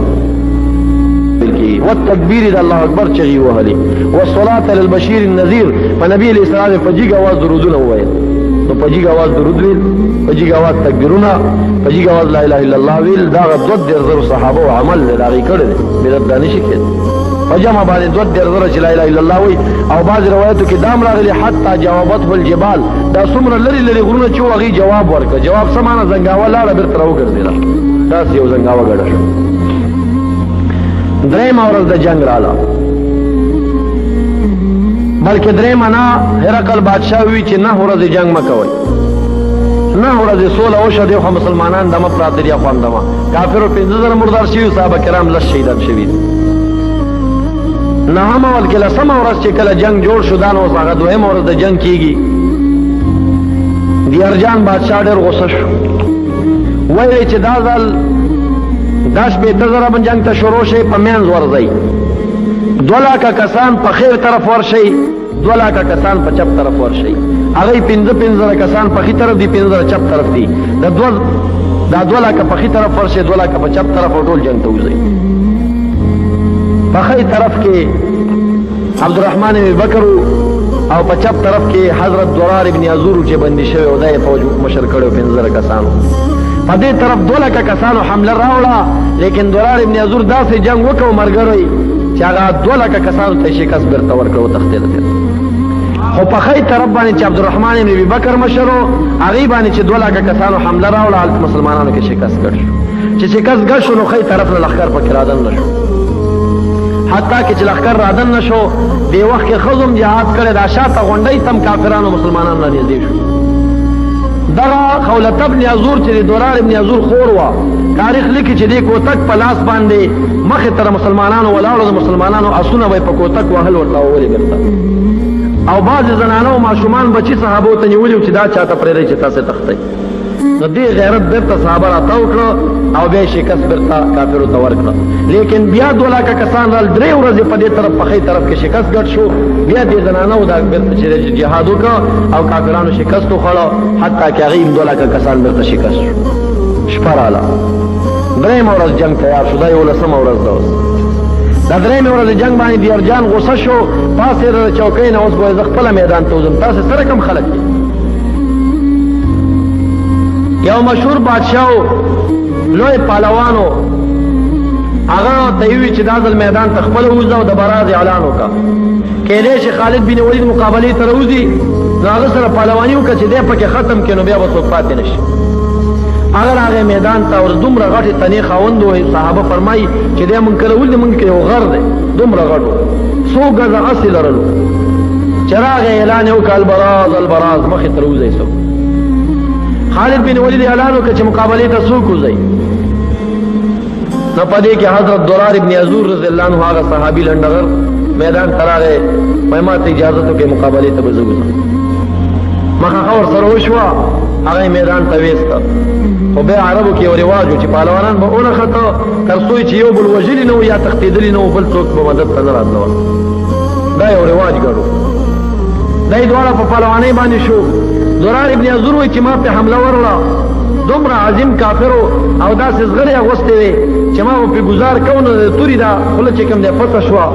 والتکبیر د الله اکبر چغې ووهلې والصلاة علی البشیر النذیر په نبي علیه السلام په جګ اواز درودونه وویل نو په جګ اواز درود ویل په جګ اواز تکبیرونه په جګ اواز لا اله الا الله ویل دا 22,000 صحابه او عمل دی هغې کړی دی بدعت دا نشي کېدی په جمع باندې 22,000 چې لا اله الا الله وایي او بعض روایتو کې دا هم راغلي حتی جوابته الجبال دا څومره لرې لرې غرونه چې و هغې جواب ورکړه جواب څه معنی زنګاوه لاړه بېرته راوګرځېده داسې یو زنګاوه ګډه شو درېیمه ورځ د جنګ راله بلکې درېیمه نه هرقل بادشاه وی چې 9 ورځې جنګ مه کوئ 9 ورځې سوله وشوه دی خو مسلمانان دمه پراته دي خو همدمه کافرو 15,000 مردار شوي صحابه کرام 10 شهیدان شوي دي 9مه بلکې 10مه ورځ چې کله جنګ جوړ شو دا نو اوس هغه 2مه ورځ د جنګ کېږي دیرجان بادشاه ډېر غوسه شو ویلی چې دا ځل دا شپېته زره به جنګ ته شروع شي په منځ ورځئ 2 لکه کسان په خیر طرف ورشئ 2 لکه کسان په چپ طرف ورشئ هغوی 5 زره کسان په ښي طرف دي 5 زره چپ طرف دي دا 2 لکه په ښي طرف ورشئ 2 لکه په چپ طرف او ټول جنګ ته وځئ په ښي طرف کې عبدالرحمن بن بکر او په چپ طرف کې حضرت درار ابن عزور چې بندي شوی او دا یې فوج مشر کړی 5 زره کسانو په دې طرف 2 لکه کسانو حمله راوړه لیکن درار ابن عزور داسې جنګ وکړ ملګری چې هغه 2 لکه کسانو ته شکست بیرته ورکړ او تښتېده خو په ښی طرف باندې چې عبدالرحمن بن بکر مشر و هغې باندې چې 2 لکه کسانو حمله راوړه هلته مسلمانانو کې شکست ګډ شو چې شکست ګډ شو نو ښی طرف نه لښکر پکې رادن نه شو حتی کې چې لښکر رادن نه شو دې وخت کې ښځو هم جهاد کړی دا شاته غونډۍ ته هم کافرانو مسلمانانو را نږدې شو دغه خولت ابن عزور چې د درار ابن عزور خور وه تاریخ لیکي چې دې کوتک په لاس باندې مخې ته مسلمانانو ولاړو د مسلمانانو اسونه به یې په کوتک وهل ورته وولې بېرته او بعضې زنانه او ماشومان بچي صحابو ته نیولي چې دا چاته پرېږدئ چې تاسې تښتئ نو دې غیرت بیرته صحابه راتاو کړه او بیا یې شکست بیرته کافرو ته ورکړه لیکن بیا 2 لکه کسان رال 3 ورځې په دې طرف په ښی طرف کې شکست ګډ شو بیا دې زنانو دا بیرته چې جهاد وکړه او کافرانو شکست وخوړه حتی که هغې 2 لکه کسان بیرته شکست شو شپه راله 3مه ورځ جنګ تیار شو دا 11مه ورځ ده اوس دا 3مې ورځې جنګ باندې دیارجان غوسه شو پاسېده د چوکۍ نه اوس به زه خپله میدان ته وځم تاسې سره کم خلک دي یو مشهور بادشاہ لوی پهلوانو هغه ته یې وویل چې دا ځل میدان ته خپله ووځه او د براز اعلان وکړه کیدای شي خالد بن ولید مقابلې ته راوځي نو هغه سره پهلواني وکړه چې دی پکې ختم کړي نو بیا به څوک پاتې نه شي هغه راغی میدان ته او دومره غټې تنې خاوند و صحابه فرمایي چې دی مونږ کله ولې مونږ کې یو غر دی دومره غټ و 100 ګزه اسې لرلو چې راغی اعلان یې وکړه البراز مخې ته راوځئ څوک خالد بن ولید اعلان وکړ چې مقابلې ته څوک وځي نو په دې کې حضرت درار ابن عزور رضی الله عنه هغه صحابي لنډغر میدان ته راغی وایي ما ته اجازه وکړئ مقابلې ته به زه وځم مخه ورسره وشوه هغه میدان ته ویسته خو بیا عربو کې یو رواج و چې پهلوانان به ونښته تر څو چې یو بل وژلي نه و یا تښتېدلي نه و بل څوک به مدد ته نه راتلول دا یو رواج ګډو دا یې دواړه په پهلوانۍ باندې شو درار ابن عزور وایي چې ما پې حمله ورله دومره عظیم کافرو او داسې زغرې اغوستې وې چې ما به پې ګزار کوو نو د تورې دا خوله چې کوم دی پڅه شوه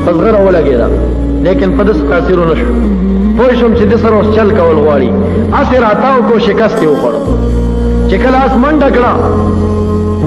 په زغره ولګېده لیکن په داسې تاثیر ونه شو پوه شوم چې د سره اوس چل کول غواړي هسې راتاو کو شکست یې وخوړ چې کله آس منډه کړه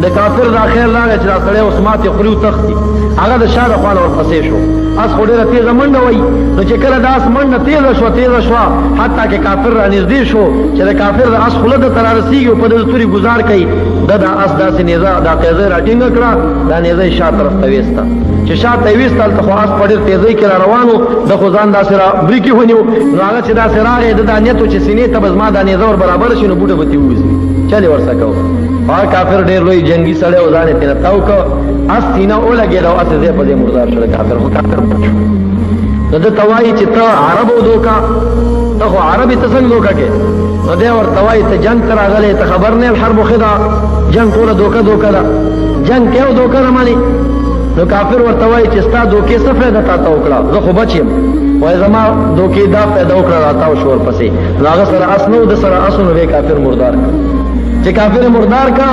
د کافر دا خیر راغی چې دا سړی اوس ماتې خوري و تښتي هغه د شا د خوا نه ورپسې شو آس خو ډېره تېزه منډه وایي نو چې کله د آس منډه تېزه شوه حتی که کافر را نږدې شو چې د کافر د آس خوله ته رارسېږي او په ده د تورې ګزار کوي ده د آس داسې نیزه دا قیزۍ را ټینګه کړه دا نیزه یې شا طرف ته ویسته چې شا ته یې ویسته هلته خو آس په ډېر تېزۍ کې را روان و ده خو ځان داسې را بریکې ونیو نو هغه چې داسې راغی ده دا نیت و چې سینې ته به زما دا نیزه ور برابر شي نو بوټه به ترې ووځي چل یې ورسه کوو هغه کافر ډېر لوی جنګي سړی و ځان یې تېنه تاو کړ اس سینه ولګېده او هسې ځای په ځای مردار شو د کافر خو کافر مړ شو نو ده ته وایي چې ته عرب و دوکه ته خو عرب یې ته څنګه دوکه کې نو دی ورته وایي ته جنګ ته راغلی ته خبر نه الحرب خدا جنګ ټوله دوکه ده جنګ کې او دوکه نه مني نو کافر ورته وایي چې ستا دوکې څه فایده تا ته وکړه زه خو بچ یم وایي زما دوکې دا فایده وکړه راتاو شو ورپسې نو هغه سره اس نه و ده سره اس و نو بیا کافر مردار کړ چې کافر مردار کا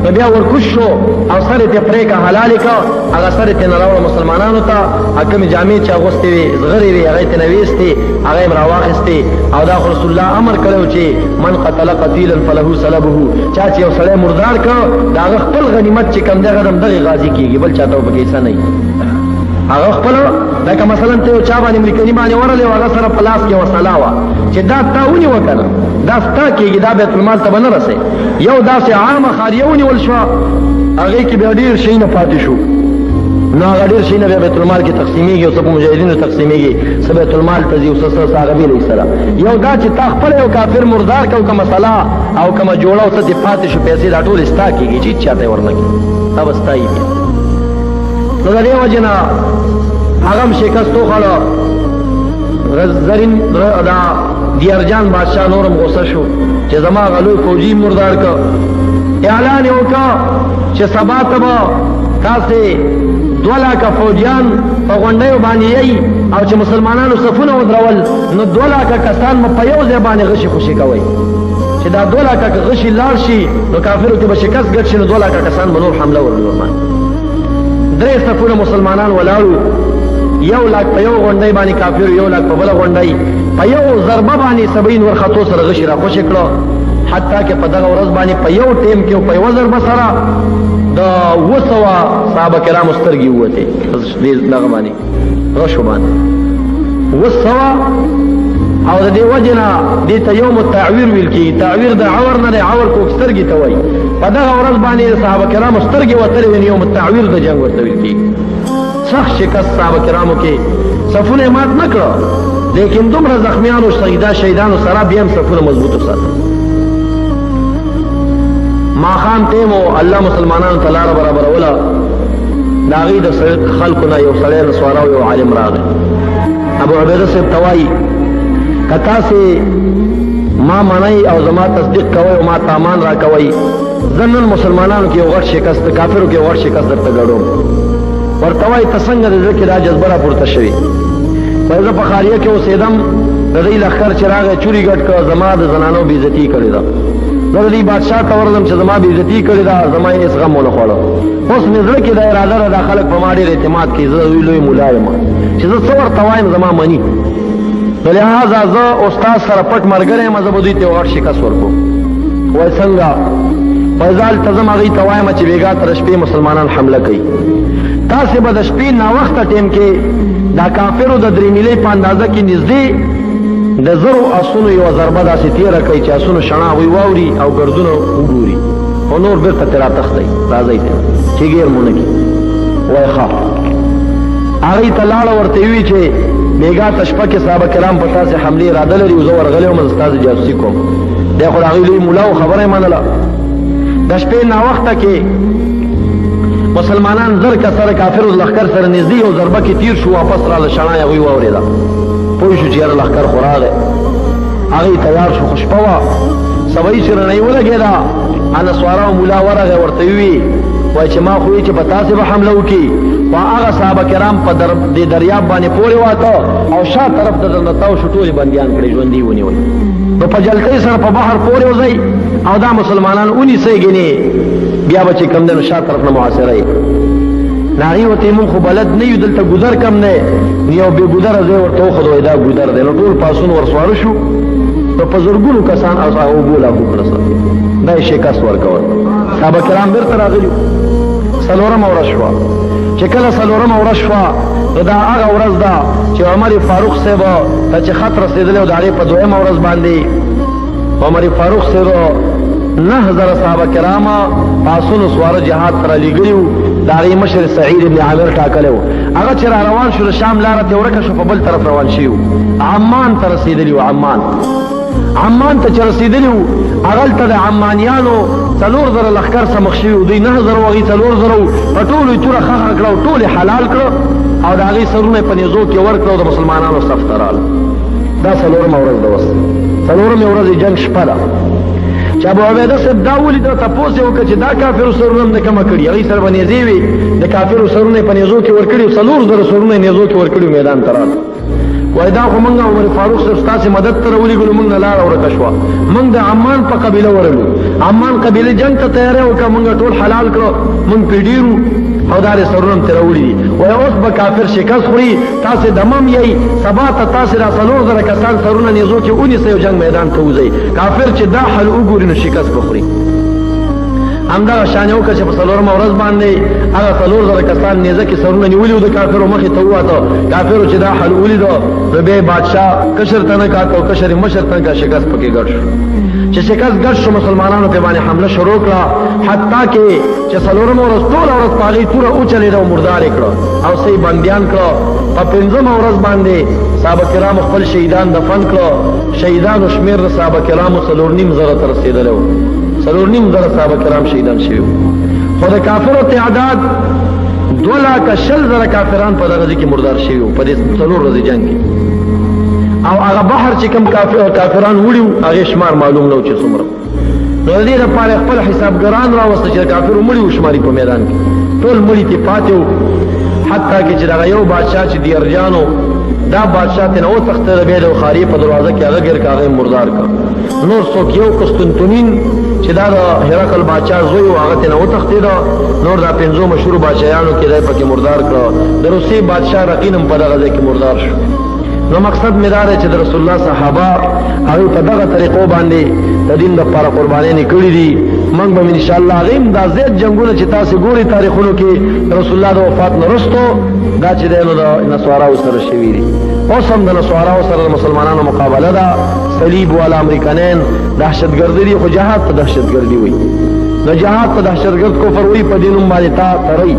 نو بیا ورکوش شو او سر ته پرې کا حلال کا هغه سر ته نه راوړ مسلمانانو ته حکم جامع چې اغوستې وي زغرې وي هغه ته نويستي هغه یې راواخستي او دا رسول الله امر کړو چې من قتل قتیلا فله سلبه چا چې یو سړی مردار کا دا خپل غنیمت چې کم دی غدم دغه غازی کیږي بل چاته وبګی څه نه هغه خپل لکه مثلا ته یو چا باندې امریکایي باندې ورلې او هغه سره په لاس کې وسله وه چې دا تا ونیوه که نه دا ستا کېږي دا بیت المال ته به نه رسئ یو داسې عامه خاریه ونیول شوه هغې کې بیا ډېر شیونه پاتې شو نو هغه ډېر شیونه بیا بیت المال کې تقسیمېږي او څه په مجاهدینو تقسیمېږي څه بیت المال ته ځي او څه هغه بېلې سره یو دا چې تا خپله یو کافر مردار که او که مسله او کومه جوړه او څه دې پاتې شو پیسې دا ټولې ستا کېږي چې هېڅ چاته یې ورنه کړي دا به ستا یي بیا نو د دې وجې نه هغه هم شکست وخوړه زرین دا دیارجان بادشاہ نورم غصه شو چې زما هغه لوی فوجي مردار که اعلان یې وکړ چې سبا ته به تاسې 2 لکه فوجیان په غونډیو باندې یئ او چې مسلمانانو صفونه ودرول نو 2 لکه کسان مو په یو ځای باندې غشي خوشي کوئ چې دا 2 لکه غشي لاړ شي نو کافرو کې به شکست ګډ شي نو 2 لکه کسان به نور حمله ورلورمان 3 صفونه مسلمانان ولاړو 1 لک په یو غونډۍ باندې کافرو 1 لک په بله غونډۍ په یو ضربه باندې 70 ورختو سره غشي را خوشي کړه حتی کې په دغه ورځ باندې په یو ټیم کې په یو ضربه سره د 200 صحابه کرامو سترګې ووتې دغه باندې غشو باندې 200 او د دې وجه نه دې ته یوم التعویر ویل کېږي تعویر د عور نه دی عور کوک سترګې ته وایي په دغه ورځ باندې صحابه کرامو سترګې وتلې وې یوم التعویر د جنګ ورته ویل کېږي سخت شکست صحابه کرامو کې صفونه یې مات نه کړه لیکن دومره زخمیانو شهیدانو سره بیا هم صفونه مضبوط وساتل ماښام ټیم و الله مسلمانانو ته لاره برابروله د هغې د خلکو نه یو سړی نسوارا او یو عالم راغی ابو عبیده صاحب ته وایي که تاسې ما منئ او زما تصدیق کوئ او ما ته امان را کوئ زه نن مسلمانانو کې یو غټ شکست کافرو کې یو غټ شکست درته ګډوم ورته وایي ته څنګه د زړه کې دا جذبه راپورته شوې وایي زه په خاریه کې اوسېدم د دوی لښکر چې راغی چوري ګډ کړه زما د زنانو بېعزتي کړې ده زه د دې بادشاه ته ورغلم چې زما بېعزتي کړې ده زما یې هېڅ غم ونه خوړه اوس مې زړه کې دا اراده ده دا خلک په ما ډېر اعتماد کوي زه د دوی لوی ملا یم چې زه څه ورته وایم زما مني نو لہذا زه استاد سره پټ ملګری یم زه به دوی ته یو غټ شکست ورکړم وایي څنګه وایي زه هلته ځم هغوی ته وایم چې بېګا تر شپې مسلمانان حمله کوي تاسې به د شپې ناوخته ټیم کې دا کافرو د 3 میلۍ په اندازه کې نږدې د 1000 اسونو یوه ضربه داسې تېره کوي چې اسونو شڼا هغوی واوري او ګردونه وګوري او نور بېرته ترې راتښتئ راځئ ته چې ګیر مو نه کړي وایي ښه هغوی ته لاړه ورته وي چې بېګا ته شپه کې صحابه کرام په تاسې حملې اراده لري او زه ورغلی وم زه ستاسې جاسوسي کوم دی خو د هغوی لوی ملا و خبره یې منله د شپې ناوخته کې مسلمانان 1000 کسره کافرو لښکر سره نږدې یو ضربه کې تیر شو واپس راله شڼا یې هغوی واورېده پوه شو چې یاره لښکر خو راغی هغوی تیار شو خو شپه وه سبایي چې رڼۍ ولګېده نسوارا او ملا ورغی ورته ووي وایي چې ما خو چې په تاسې به حمله وکړي خو هغه صحابه کرام په دې دریاب باندې پورې واته او شا طرف ته درنه تاو شو ټولې بندیان کړي ژوندي ونیول نو په جلکۍ سره په بحر پورې وځئ او دا مسلمانان ونیسئ ګنې بیا به چې کم دی نو شا طرف نه محاصره یې هغې ورته مونږ خو بلد نه یو دلته ګودر کم دی یو بې ګودره ځای ورته وښود وایي دا ګودر دی نو ټول پاسونه ورسواره شو نو په زرګونو کسان اوبو لاګو کړه دا یې شکست ورکول صحابه کرام بېرته راغلي 4مه ورځ شوه چې کله 4مه ورځ شوه نو دا هغه ورځ ده چې عمر فاروق صاحب ته چې خط رسېدلی او د هغې په 2مه ورځ باندې عمر فاروق صاحب 9000 صحابه کرامه پاسونو سواره جهاد ته رالیږلي وو د هغې مشر سعید ابن عامر ټاکلی وو هغه چې را روان شو د شام لاره ته ورکه شو په بل طرف روان شوي وو عمان ته رسېدلي وو عمان ته چې رسېدلي وو هغلته د عمانیانو 4000 لښکر سره مخ شوي وو دوی 9000 وو هغوی 4000 وو په ټولو یې توره خښه کړه او ټول یې حلال کړه او د هغې سرونه یې په نیزو کې ورکړه او د مسلمانانو صف ته راغله دا 4مه ورځ ده اوس 4مې ورځې جنګ شپه ده چې ابو عبیده صاحب دا ولیده تپوس یې وکړه چې دا کافرو سرونه هم د کمه کړي هغوی سره به نیزې وي د کافرو سرونه یې په نیزو کې ورکړي 4000 سرونه یې نیزو کې ورکړي میدان ته راغله وایي دا خو موږ عمر فاروق صاحب ستاسې مدد ته راولېږلو موږ نه لاره ورکه شوه موږ د عمان په قبیله ورغلو عمان قبیلې جنګ ته تیاری وکړه موږ ټول حلال کړه موږ پرې ډېرو او دا یې سرونه هم ترې راوړي دي وایي اوس به کافر شکست خوري تاسې دمم یئ سبا ته تاسې را 4000 کسان سرونه نیزو کې ونیسئ او جنګ میدان ته وځئ کافر چې دا حل وګوري نو شکست به خوري همدغه شان یې وکړه چې په 4مه ورځ باندې هغه 4000 کسان نیزه کې سرونه نیولي وو د کافرو مخې ته وواته کافرو چې دا حل ولیده نو بیا یې بادشاه کشر ته نه کاته او کشر یې مشر ته نه کا شکست پکې ګډ شو چې شکست ګډ شو مسلمانانو پې باندې حمله شروع کړه حتی کې چې 4مه ورځ ټوله ورځ په هغې توره وچلېده او مردار یې کړه او څه یې بندیان کړه په 5مه ورځ باندې صحابه کرامو خپل شهیدان دفن کړه شهیدانو شمېر د صحابه کرامو 4.5 ته رسېدلی و 4.5 صحابه کرام شهیدان شوي خو د کافرو تعداد 2,40,000 کافران په دغه ځای کې مردار شوي وو په دې 4 ورځې جنګ کې او هغه بحر چې کوم کافران وړي وو هغې شمار معلوم نه و چې څومره نو دې لپاره خپل حسابګران راوسته چې کافرو مړي وشماري په میدان کې ټول مړي ته پاتې وو حتی کې چې دغه یو بادشاه چې د ارجانو دا بادشاه ته نو تخته د بیل خاری په دروازه کې هغه ګر کاغه مردار کا نور څوک یو قسطنطنین چې دا هرقل بادشاه زوی او هغه ته نو تخته دا نور دا پنځو مشهور بادشاہانو کې دای پکې مردار کړ د روسي بادشاه رقینم په دغه ځای کې مردار شو نو مقصد مې دا دی چې د رسول الله صحابه هغه په دغه طریقو باندې د دین لپاره قرباني کړې دي موږ به ان شاء الله غیم دا زیات جنگونه چې تاسو ګوري تاریخونو کې رسول الله د وفات نه وروسته دا چې دینو د نصاراو سره شوي دي اوس هم د نصاراو سره د مسلمانانو مقابله ده صلیب والا امریکایان دهشتګردي دي خو جهاد ته دهشتګردي وي نو جهاد ته دهشتګرد کفر وي په دینوم باندې تا تري